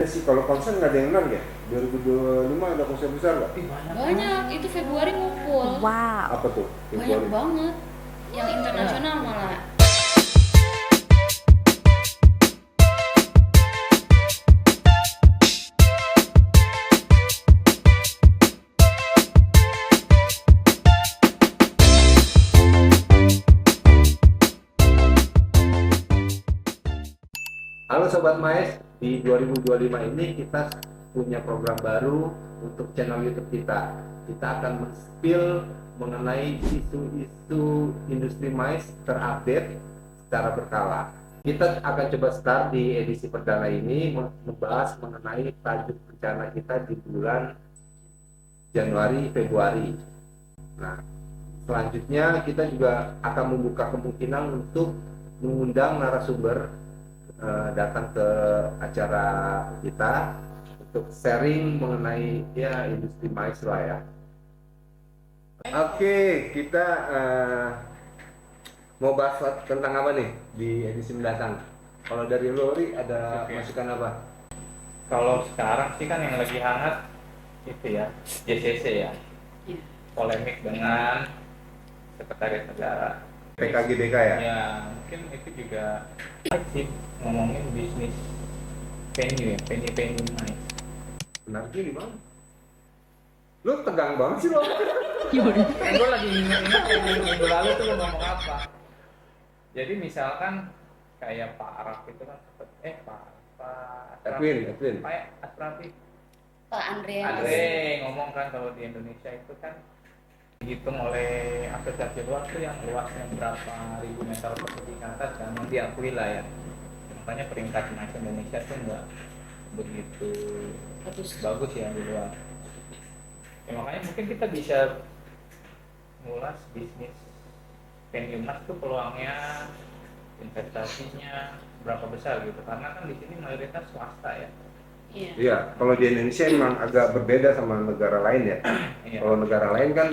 Sih kalau konser nggak ada yang menang ya? 2025 ada konser besar nggak? Banyak, itu Februari ngumpul. Wow. Apa tuh? Banyak banget. Yang internasional malah. Halo Sobat Mais, di 2025 ini kita punya program baru untuk channel YouTube kita. Kita akan men-spill mengenai isu-isu industri mais terupdate secara berkala. Kita akan coba start di edisi perdana ini membahas mengenai tajuk rencana kita di bulan Januari Februari. Nah, selanjutnya kita juga akan membuka kemungkinan untuk mengundang narasumber datang ke acara kita untuk sharing mengenai ya industri mais lah ya. Oke, kita mau bahas tentang apa nih di edisi mendatang? Kalau dari Lori ada masukan apa? Kalau sekarang sih kan yang lagi hangat itu ya JCC ya, Iya. polemik dengan sekretaris negara. PKGBK ya? Ya mungkin itu juga sih ngomongin bisnis venue ya, venue mais. Benar gini bang. Lu tegang banget sih lo. Kan gue lagi ingat minggu lalu tuh lo ngomong apa. Jadi misalkan kayak Pak Araf itu kan Pak Edwin. Pak Asrafi Pak Andreas. Andre ngomong kan kalau di Indonesia itu kan dihitung oleh asosiasi luar tuh yang luasnya berapa ribu meter persegi ke atas kan yang diakui lah ya. Makanya peringkat mais Indonesia tuh enggak begitu bagus ya di luar. Ya, makanya mungkin kita bisa ngulas bisnis venue mas tuh peluangnya, investasinya berapa besar gitu, karena kan di sini mayoritas swasta ya. Iya. Iya, kalau di Indonesia emang agak berbeda sama negara lain ya. Iya. Kalau negara lain kan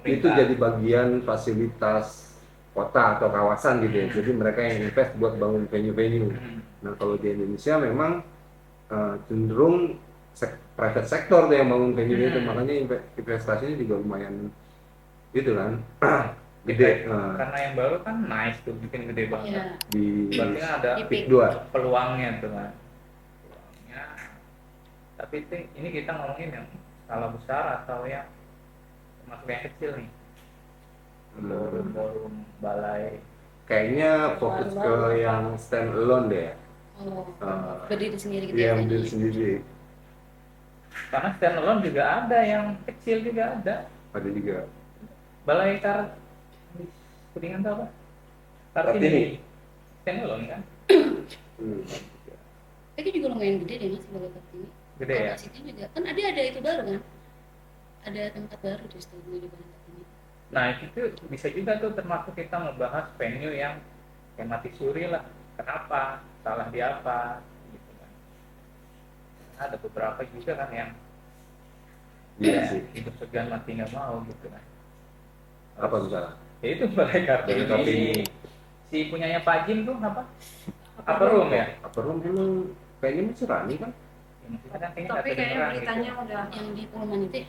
itu Pemerintah. jadi bagian fasilitas kota atau kawasan gitu ya. Jadi mereka yang invest buat bangun venue-venue. Nah kalau di Indonesia memang cenderung private sector tuh yang bangun venue itu, makanya investasinya juga lumayan gitu kan. Gede. Karena yang baru kan nice tuh bikin gede banget. Iya. Di Berarti kan ada Di Peak Peak 2. peluangnya tuh kan. Peluangnya. Tapi ini kita ngomongin yang skala besar atau yang termasuk yang kecil nih. Forum balai. Kayaknya fokus ke yang stand alone deh. Oh, berdiri sendiri gitu Dia ya. berdiri sendiri. Karena standalone juga ada, yang kecil juga ada. Ada juga. Balai Kuningan tuh apa? Kartini. Standalone kan? Tapi juga lumayan gede deh mas sebagai Kartini. Gede ya? Kapasitasnya juga kan ada itu baru kan? Ada tempat baru di situ di Balai Kartini. Nah itu bisa juga tuh termasuk kita membahas venue yang mati suri lah. Kenapa? Salah di apa? Gitu kan. Ada beberapa juga kan yang Iya sih. hidup segan mati nggak mau gitu kan. Apa misalnya? Ya itu Balai Kartini. Balai Kartini. Si punyanya Pak Jim tuh apa? Upper Room ya? Upper Room emang kayaknya masih rani kan? Ya, maksudnya kan kayaknya Tapi nggak kayaknya kedengeran beritanya gitu. udah Yang di Pullman itu ya?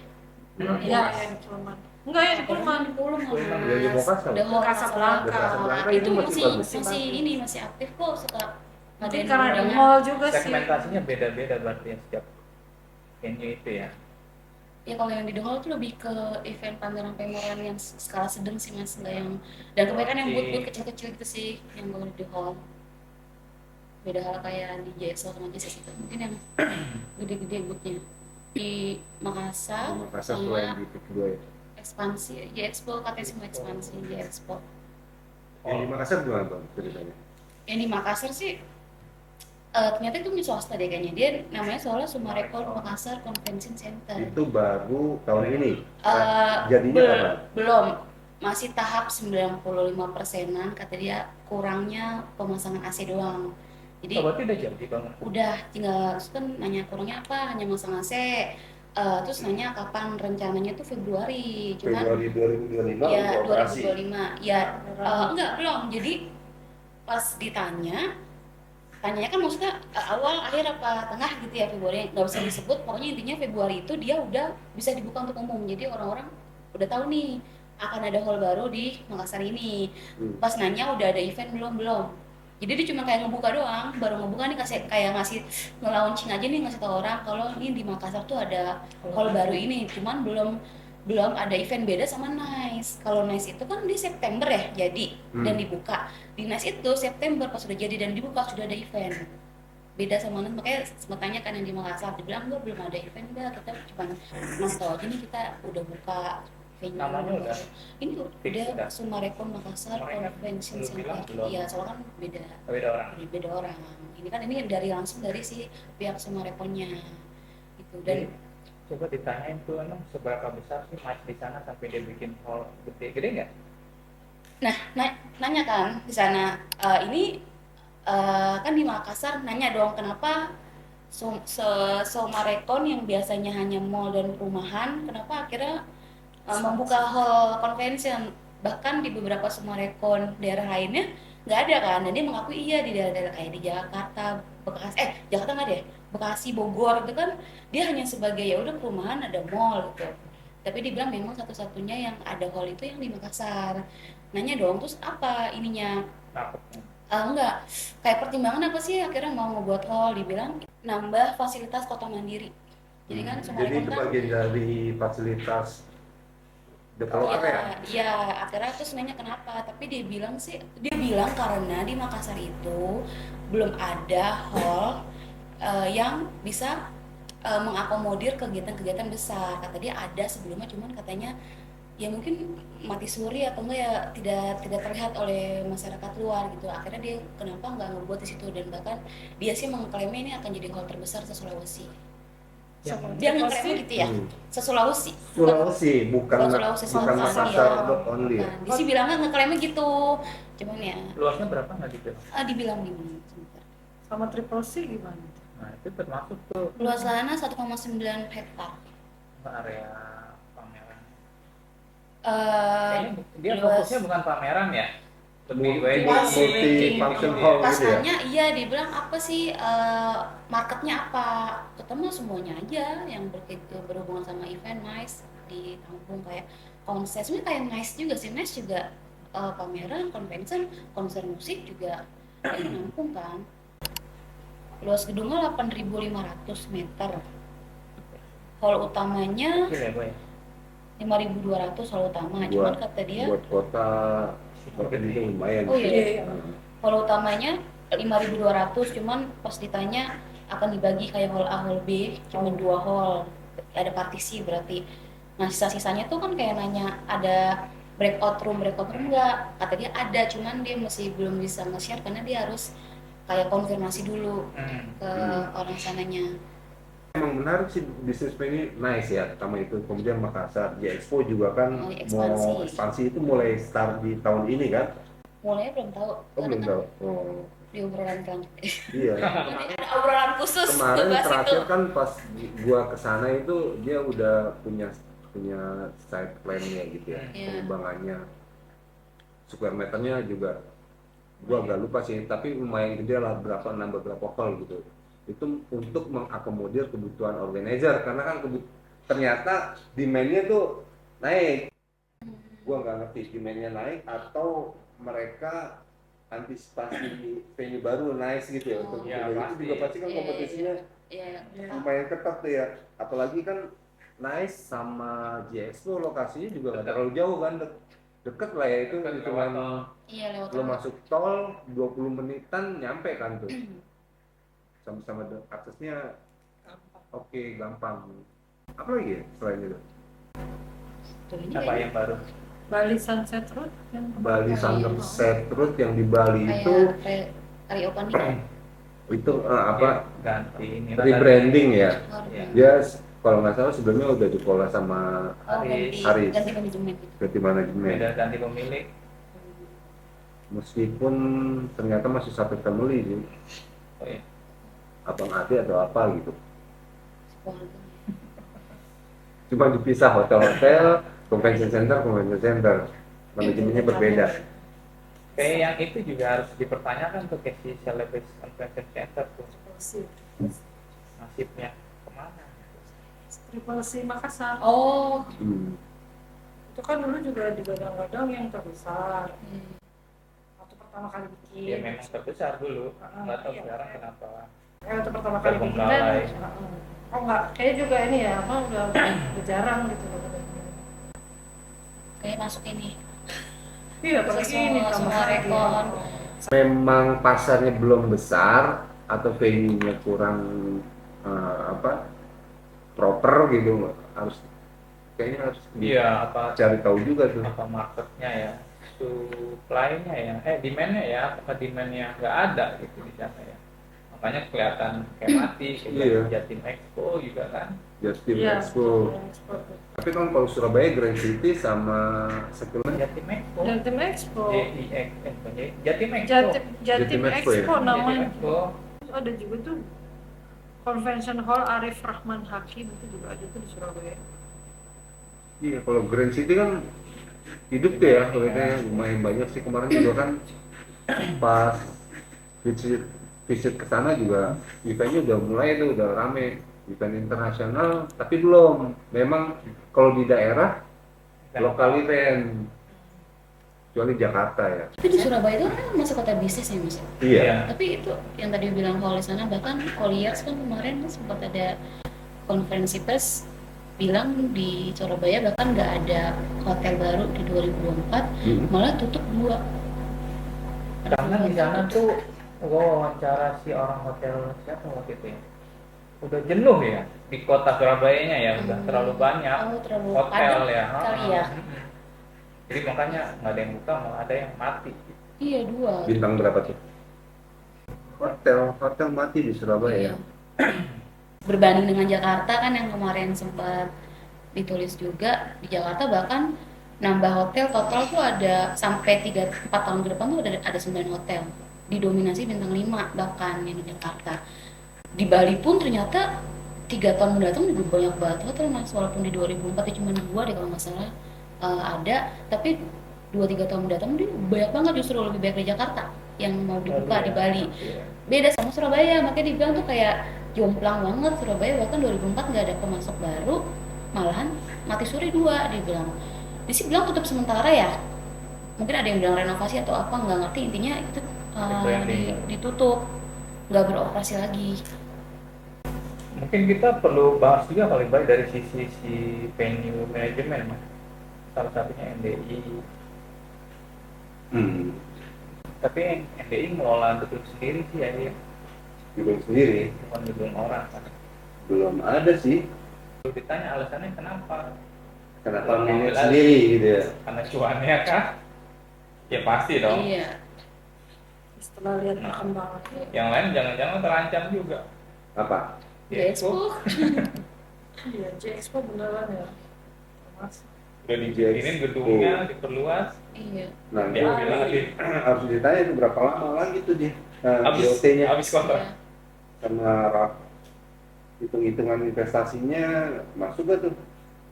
iya yang di Pullman. Enggak yang di Pullman. Di Pullman. Yang di Makassar. The Hall Casablanca. Casablanca Itu itu masih bagus. masih aktif kok, suka Mungkin ngadain karena di undangan. mall juga sih. Segmentasinya beda-beda berarti ya setiap venue itu ya. Ya kalau yang di The Hall tuh lebih ke event pameran-pameran yang skala sedang sih mas, nggak yang, dan kebanyakan yang booth-booth kecil-kecil gitu sih yang kalau di The Hall. Beda hal kayak di JSL sama JSS itu, mungkin yang gede-gede booth-nya. Di Makassar, Makassar tuh sama yang di Peak 2 ya. ekspansi, J-Expo katanya semua ekspansi J-Expo. Yang di Makassar gimana bang ceritanya? Yang di Makassar sih ternyata itu punya swasta deh kayaknya, dia namanya soalnya Sumarekon Makassar Convention Center. Itu baru tahun ini. Eh, Jadinya kapan? belum, masih tahap 95%-an, kata dia kurangnya pemasangan AC doang. Jadi Oh, berarti udah jadi banget. udah tinggal, terus kan nanya kurangnya apa, hanya masang AC. Terus nanya kapan rencananya tuh Februari, cuman Februari 2025 ya operasi. 2025 ya enggak belum. Jadi pas ditanya tanyanya kan maksudnya awal, akhir apa tengah gitu ya Februari, nggak bisa disebut, pokoknya intinya Februari itu dia udah bisa dibuka untuk umum, jadi orang-orang udah tahu nih akan ada hall baru di Makassar ini. Pas nanya udah ada event belum, jadi dia cuma kayak ngebuka doang, baru ngebuka nih kasih kayak ngasih nge-launching aja nih, ngasih tau orang kalau ini di Makassar tuh ada hall baru ini, cuman belum belum ada event. Beda sama Nice. Kalau Nice itu kan di September ya jadi dan dibuka. Di Nice itu September pas sudah jadi dan dibuka sudah ada event. Beda sama Nice, makanya sempat tanya kan yang di Makassar, dibilang enggak belum ada event, enggak, kita cuma ngasih tahu aja nih kita udah buka venue. Namanya udah ini fix udah udah. Sumarekon Makassar Mereka Convention belum bilang Center. belum. Iya, soalnya kan beda Beda orang. beda orang. Ini kan ini dari langsung dari si pihak Sumarekonnya gitu. Dan Coba ditanyain tuh emang seberapa besar sih match di sana sampai dia bikin hall gede nggak? nanya kan di sana, ini kan di Makassar, nanya dong kenapa Somarekon yang biasanya hanya mall dan perumahan, kenapa akhirnya membuka hall convention. Bahkan di beberapa Somarekon daerah lainnya nggak ada kan, dan dia mengakui iya di daerah-daerah kayak di Jakarta, Jakarta nggak deh, Bekasi, Bogor itu kan dia hanya sebagai ya udah perumahan ada mall gitu, tapi dibilang memang satu-satunya yang ada hall itu yang di Makassar. Nanya dong terus apa ininya. Takutnya. Enggak, kayak pertimbangan apa sih akhirnya mau ngebuat hall, dibilang nambah fasilitas kota mandiri. Jadi kan Jadi Sumarekon itu kan bagian dari fasilitas developer ya? iya, akhirnya terus nanya kenapa, tapi dia bilang karena di Makassar itu belum ada hall yang bisa mengakomodir kegiatan-kegiatan besar. Kata dia ada sebelumnya, cuman katanya ya mungkin mati suri atau enggak ya tidak terlihat oleh masyarakat luar gitu. Akhirnya dia kenapa nggak ngebuat di situ, dan bahkan dia sih mengklaimnya ini akan jadi hall terbesar se-Sulawesi. Dia ngeklaimnya gitu ya, se-Sulawesi. Sulawesi, bukan Sulawesi bukan Selatan, Makassar ya. only ya? Nah, dia sih bilangnya ngeklaimnya gitu, cuman ya Luasnya berapa nggak gitu? dibilang gimana sebentar. Sama Triple C gimana? Nah itu termasuk tuh Luas lahannya 1,9 hektar. area pameran. Eh, Kayaknya dia luas. fokusnya bukan pameran ya, lebih Multi function hall Pas gitu ya? nanya, iya dibilang apa sih marketnya apa? Ketemu semuanya aja yang berhubungan sama event Nice ditampung, kayak konser, sebenarnya kayak Nice juga sih. Nice juga pameran, convention, konser musik juga ditampung kan. Luas gedungnya 8.500 meter. Hall utamanya Gila ya boy. 5.200 hall utama, cuman kata dia Buat kota itu lumayan. Oh iya. Iya. hall utamanya 5.200, cuman pas ditanya akan dibagi kayak hall A, hall B, cuma 2 hall, ada partisi berarti. Nah sisa-sisanya tuh kan kayak nanya ada breakout room enggak, kata dia ada, cuman dia masih belum bisa nge-share karena dia harus kayak konfirmasi dulu ke orang sananya. Emang menarik sih bisnis ini, nice ya, pertama itu. Kemudian Makassar Expo juga kan Oh, mau ekspansi itu mulai start di tahun ini kan? Mulainya belum tahu, Oh karena belum kan tahu. Oh di obrolan selanjutnya. iya. Nanti ada obrolan khusus Kemarin ngebahas itu. terakhir kan pas gua kesana itu dia udah punya site plan-nya gitu ya, Iya. pengembangannya. Square meternya juga gua agak lupa sih, tapi lumayan gede lah, nambah berapa hall gitu. Itu untuk mengakomodir kebutuhan organizer, karena kan ternyata demand-nya tuh naik. Gua nggak ngerti demand-nya naik atau mereka antisipasi venue baru nice gitu ya. Untuk ya, itu pasti. juga pasti kan Iya, kompetisinya Iya. lumayan ketat tuh ya. Apalagi kan nice sama Expo lokasinya juga nggak Dekat. terlalu jauh kan, deket lah ya, itu Dekat hitungan lewat tol. Iya, lewat lo masuk tol 20 menitan nyampe kan tuh. Hmm. Sama-sama aksesnya oke, gampang. Apa lagi ya selain itu? Tuh, ini Apa yang baru? Bali Sunset Road yang Bali Sunset Road yang di Bali kayak itu reopening. itu apa Ganti ini rebranding ya. Iya. Dia kalau nggak salah sebelumnya udah dikelola sama Haris. Ganti manajemen gitu. ganti manajemen. Beda ganti pemilik. Meskipun ternyata masih satu family sih, Oh iya. abang ade atau apa gitu. Keluarga. Cuma dipisah hotel-hotel, convention center, manajemennya berbeda. Kayak yang itu juga harus dipertanyakan tuh kayak si Celebes Convention Center tuh nasibnya kemana? Triple C Makassar. Oh, Itu kan dulu juga digadang-gadang yang terbesar. hmm. Waktu pertama kali bikin. Ya memang terbesar dulu, nggak tahu Iya. sekarang kenapa. Waktu pertama kali bikin kan. Terbengkalai. Oh enggak, kayaknya juga ini ya, udah jarang gitu. Kayak masuk ini. Iya, apalagi ini Semua tambah lagi. rekon. Memang pasarnya belum besar atau venue-nya kurang proper gitu, kayaknya harus Iya, apa cari tahu juga tuh. marketnya ya, supply-nya ya, demand-nya ya, apa demand-nya nggak ada gitu di sana ya. Makanya kelihatan kayak mati, kayak Iya. Jatim Expo juga kan. Justin Iya, Expo. Expo. Tapi kan kalau Surabaya Grand City sama Sekilan Jatim Expo. Jatim Expo. Jatim Expo. Jatim Expo ya? Expo Jatim namanya. Expo. Ada juga tuh Convention Hall Arif Rahman Hakim itu juga ada tuh di Surabaya. Iya, kalau Grand City kan hidup tuh ya, kelihatannya lumayan banyak sih. Kemarin juga kan pas visit ke sana juga eventnya udah mulai tuh, udah rame, event internasional, tapi belum. Memang kalau di daerah lokal event, kecuali Jakarta ya. Tapi di Surabaya itu kan masih kota bisnis ya mas. Iya. Tapi itu yang tadi bilang Hall di sana, bahkan Colliers kan kemarin sempat ada konferensi pers bilang di Surabaya bahkan nggak ada hotel baru di 2024, malah tutup 2. Karena di sana tuh gua wawancara si orang hotel siapa waktu itu ya, udah jenuh ya di kota Surabaya-nya ya, udah terlalu banyak Oh, terlalu hotel padat ya. kali ya. Jadi makanya nggak ada yang buka, malah ada yang mati. Iya 2. Bintang berapa tuh? Hotel mati di Surabaya. Iya. Berbanding dengan Jakarta kan yang kemarin sempat ditulis juga, di Jakarta bahkan nambah hotel total tuh ada sampai 3-4 tahun ke depan tuh ada 9 hotel didominasi bintang 5 bahkan yang di Jakarta. Di Bali pun ternyata 3 tahun mendatang juga banyak banget hotel mas, walaupun di 2004 cuma 2 deh kalau nggak salah ada, tapi 2-3 tahun mendatang dia banyak banget, justru lebih baik di Jakarta yang mau dibuka di Bali. Beda sama Surabaya, makanya dibilang tuh kayak jomplang banget Surabaya, bahkan 2004 nggak ada pemasok baru, malahan mati suri 2 dibilang. Dia sih bilang tutup sementara ya, mungkin ada yang bilang renovasi atau apa, nggak ngerti, intinya itu ditutup, nggak beroperasi lagi. Mungkin kita perlu bahas juga paling baik dari sisi si venue manajemen, Mas. Salah satunya NDI. Tapi NDI ngelola gedung sendiri sih ya, Gedung sendiri bukan gedung orang kan. belum ada sih. Kalau ditanya alasannya kenapa Kenapa Belum minat ambil sendiri gitu ya? karena cuannya kah? Ya pasti dong. Iya. Setelah lihat perkembangannya. Yang lain jangan-jangan terancam juga. Apa? Di Expo. Iya, J-Expo beneran ya. Mas. Udah dibikinin gedungnya, diperluas. Iya. Nah, Dia itu bilang lagi harus ditanya itu berapa lama lagi tuh dia habis BOT-nya kontrak. Iya. sama hitung-hitungan investasinya masuk gak tuh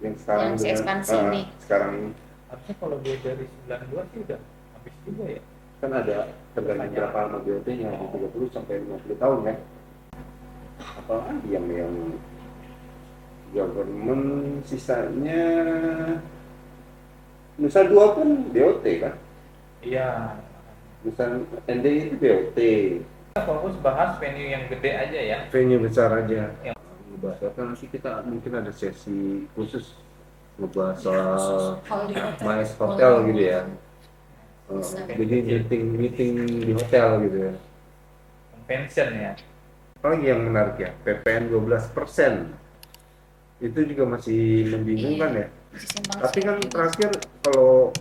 yang sekarang Yang si ekspansi ini. sekarang ini Harusnya kalau dia dari 92 sih udah habis juga ya. kan ada tergantung berapa lama BOT-nya di 30 sampai 50 tahun ya. Apalagi yang government sisanya Nusa Dua pun BOT kan, Iya. Nusa NDI itu BOT, Kita fokus bahas venue yang gede aja ya. venue besar aja. Yang Ngebahas kan nanti kita mungkin ada sesi khusus ngebahas soal Kalau di hotel. MICE hotel gitu ya. Bisa. Jadi meeting di hotel gitu ya. convention ya. Apalagi yang menarik ya, PPN 12%. Itu juga masih membingungkan ya. Masih simpang Tapi kan siur. terakhir kalau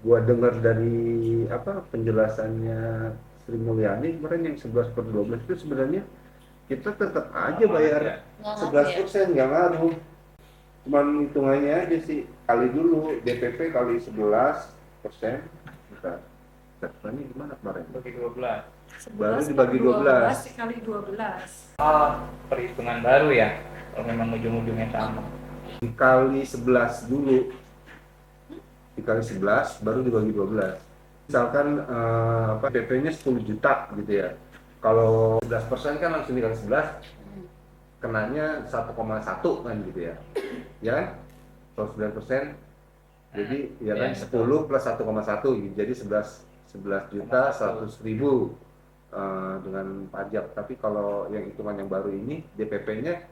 gua dengar dari penjelasannya Sri Mulyani kemarin yang 11/12 itu sebenarnya kita tetap aja bayar Nggak ngaruh ya. 11%, nggak ngaruh. Cuman hitungannya aja sih, kali dulu DPP kali 11%. Kita catatannya gimana kemarin? Bagi 12. 11 dibagi 12. dikali 12. Perhitungan baru ya. Kalau memang ujung-ujungnya sama. Dikali 11 dulu, dikali 11 baru dibagi 12. Misalkan PP-nya 10 juta gitu ya. Kalau 11% kan langsung dikali 11, kenanya 1,1 kan gitu ya. Ya kan? Kalau 9%, jadi ya kan 10 plus 1,1, jadi 11 juta 100.000 dengan pajak. Tapi kalau yang hitungan yang baru ini, DPP-nya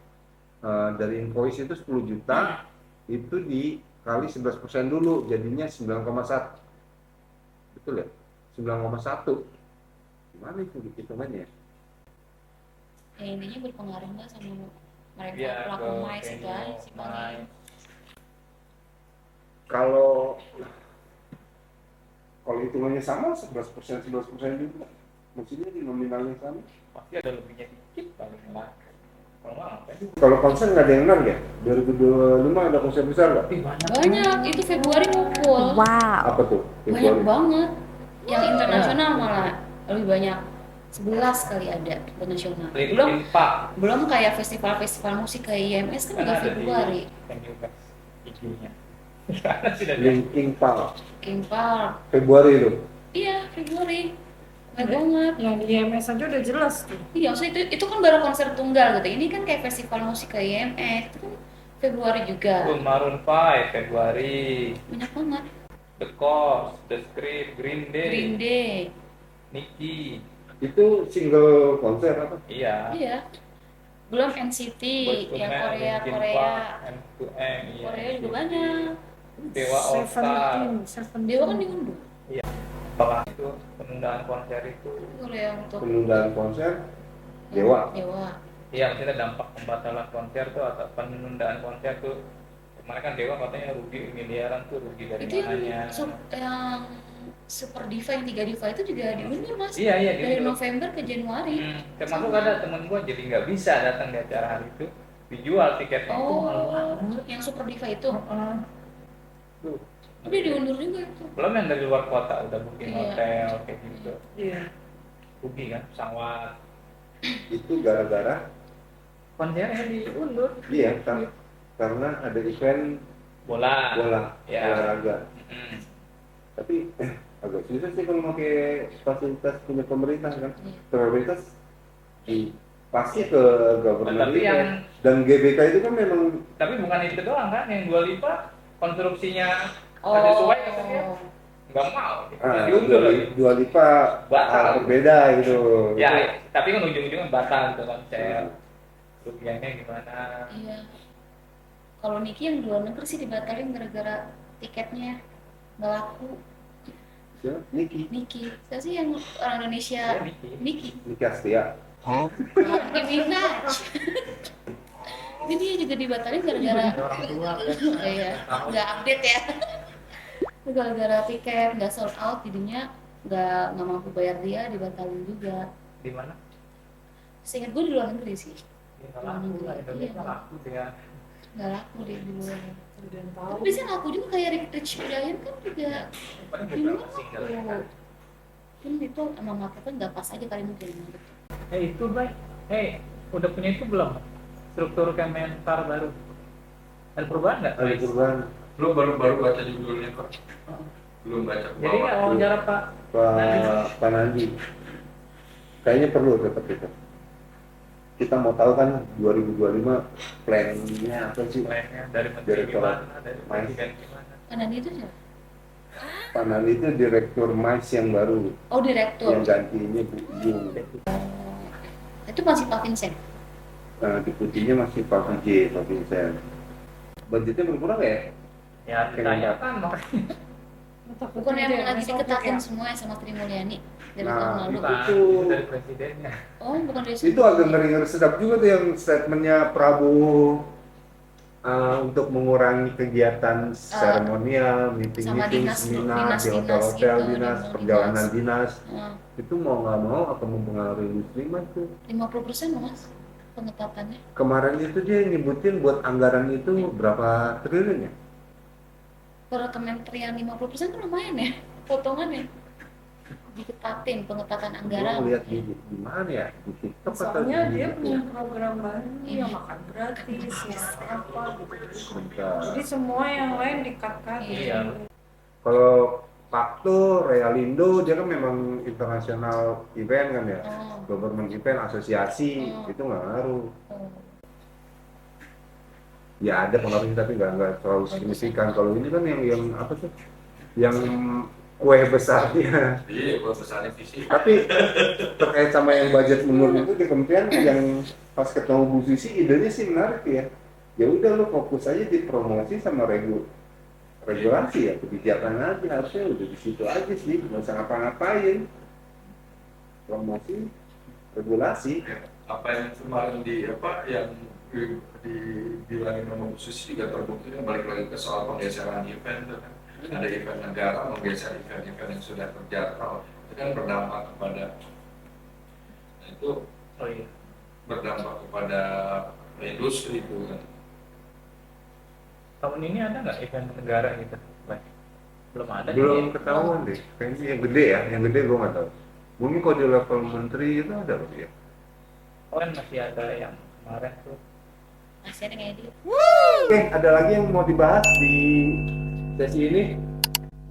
dari invoice itu 10 juta, itu dikali 11% dulu, jadinya 9,1. Betul ya? 9,1. Gimana itu hitungannya? Ya intinya berpengaruh nggak sama mereka Iya, pelaku ke mais itu aja sih paling. Kalau hitungannya sama, 11% juga. Maksudnya di nominalnya sama. Pasti ada lebihnya dikit paling lah. Kalau nggak ngapain? Kalau konser nggak ada yang menang ya? 2025 ada konser besar nggak? Banyak, itu Februari ngumpul. Apa tuh? Banyak banget. Yang internasional malah lebih banyak. 11 kali ada internasional. Belum kayak festival-festival musik kayak IMS kan udah Februari. Thank you guys. IG-nya. Linkin Park. King Park. Februari itu. Iya, Februari. Banyak banget. Yang di IMS aja udah jelas tuh. Iya, maksudnya itu kan baru konser tunggal gitu. Ini kan kayak festival musik kayak IMS. Itu kan Februari juga. Maroon 5 Februari. Banyak banget. The Course, The Script, Green Day, Green Day. Nicki. Itu single konser apa? Iya. Iya. Belum NCT, Boyz II yang Men, Korea, Linkin Korea. Park, M2M, iya. Korea juga banyak. Dewa All Star. Dewa kan diundur. Apakah itu penundaan konser itu? Korea untuk Penundaan konser Dewa. Dewa. Iya, maksudnya dampak pembatalan konser tuh atau penundaan konser tuh kemarin kan Dewa katanya rugi miliaran tuh, rugi dari Itu mananya? yang Super Diva yang 3 Diva itu juga diundur mas. Iya, Dari diundur. November ke Januari. Termasuk ada temen gua jadi nggak bisa datang di acara hari itu, dijual tiketnya itu mahal Oh, banget. yang Super Diva itu. Tuh, Udah diundur juga itu. Belum yang dari luar kota udah booking Iya. hotel kayak gitu, Iya. rugi kan, pesawat. itu gara-gara Konsernya diundur. iya karena ada event Bola. bola Ya. olahraga. Mm. Tapi agak susah sih kalau pakai fasilitas punya pemerintah kan. Iya. Prioritas pasti ke government Tapi event. yang Dan GBK itu kan memang bukan itu doang kan, yang Dua Lipa konstruksinya ada sesuai katanya nggak mau, diundur lagi. Dua Lipa Batal. berbeda gitu. Ya, tapi kan ujung-ujungnya batal gitu konser. Rugiannya gimana? Iya. Kalau Niki yang di luar negeri sih dibatalin gara-gara tiketnya nggak laku. Ya, Niki Saya sih yang orang Indonesia. Ya, Niki. Niki. Astia. Nicki Minaj. Ini dia juga dibatalin gara-gara Orang tua iya, nggak update ya. Gara-gara tiket nggak sold out, jadinya nggak mampu bayar dia, dibatalin juga. di mana? Seingat gue di luar negeri sih, Ya, nggak laku lah, Indonesia Iya. laku dia. nggak laku deh di luar. Dan Tapi tahu. biasanya laku juga kayak Rich Brian kan juga Paling di luar beberapa single laku. kan. Kan itu emang marketnya nggak pas aja kali mungkin gitu. Itu baik. Udah punya itu belum? Struktur Kementar baru. Ada perubahan nggak? Ada perubahan. Lu baru baca judulnya kok. Belum baca ke Jadi bawah. nggak wawancara Pak. Pak Nandi. Kayaknya perlu tetap itu. Kita mau tahu kan 2025 plan-nya apa sih? Plannya dari menteri Direktorat gimana, dari Mais. presiden gimana? Karena itu siapa? Pak Nandi itu direktur Mais yang baru, Oh direktur. yang gantinya Bu Yung. Itu masih Pak Vincent. Deputinya masih Pak VJ, Pak Vincent. Budgetnya berkurang ya? Ya ditanyakan makanya. Bukan yang lagi diketatin semua sama Sri Mulyani dari Nah, tahun lalu. Bukan, Itu. dari presidennya. Oh bukan dari Itu agak ngeri-ngeri sedap juga tuh yang statementnya Prabowo untuk mengurangi kegiatan seremonial, sama meeting-meeting, dinas- seminar dinas- di dinas hotel-hotel, gitu, dinas, dinas. perjalanan dinas. Nah, Itu mau nggak mau akan mempengaruhi industri mas tuh. 50% loh mas pengetatannya. Kemarin itu dia nyebutin buat anggaran itu berapa triliun ya? Per kementerian 50% kan lumayan ya potongannya. Diketatin pengetatan Gua anggaran. lihat di mana ya? Di TikTok atau Soalnya di dia YouTube? punya program baru yang makan gratis, yang apa gitu. Bentar. Jadi semua yang lain dikat-kat. Iya. Kalau Pakto, Realindo, dia kan memang internasional event kan ya, Oh. government event, asosiasi, Oh. itu nggak ngaruh. Oh. Ya ada pengaruhnya tapi nggak terlalu signifikan. Kalau ini kan yang apa tuh, yang kue besarnya. Iya, kalau besarnya visi. Tapi terkait sama yang budget menurun itu di kementerian yang pas ketemu Bu Susi idenya sih menarik ya. Ya udah lu fokus aja di promosi sama regulasi ya, kebijakan aja, harusnya udah di situ aja sih, nggak usah ngapa-ngapain. Promosi, regulasi. Apa yang kemarin yang dibilangin sama Bu Susi juga terbukti kan, balik lagi ke soal penggeseran event tuh kan. Ada event negara menggeser event-event yang sudah terjadwal, itu kan berdampak kepada, nah itu Oh iya. berdampak kepada industri itu kan. Tahun ini ada nggak event negara gitu? Baik. Belum ada. Belum nih. ketahuan deh, kayaknya yang gede ya, yang gede gua nggak tahu. Mungkin kalau di level menteri itu ada loh ya. Oh kan masih ada yang kemarin tuh. Masih ada nggak dia? Oke, ada lagi yang mau dibahas di sesi ini?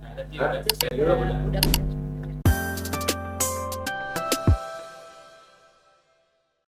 Ada sih, Hah? udah Udah.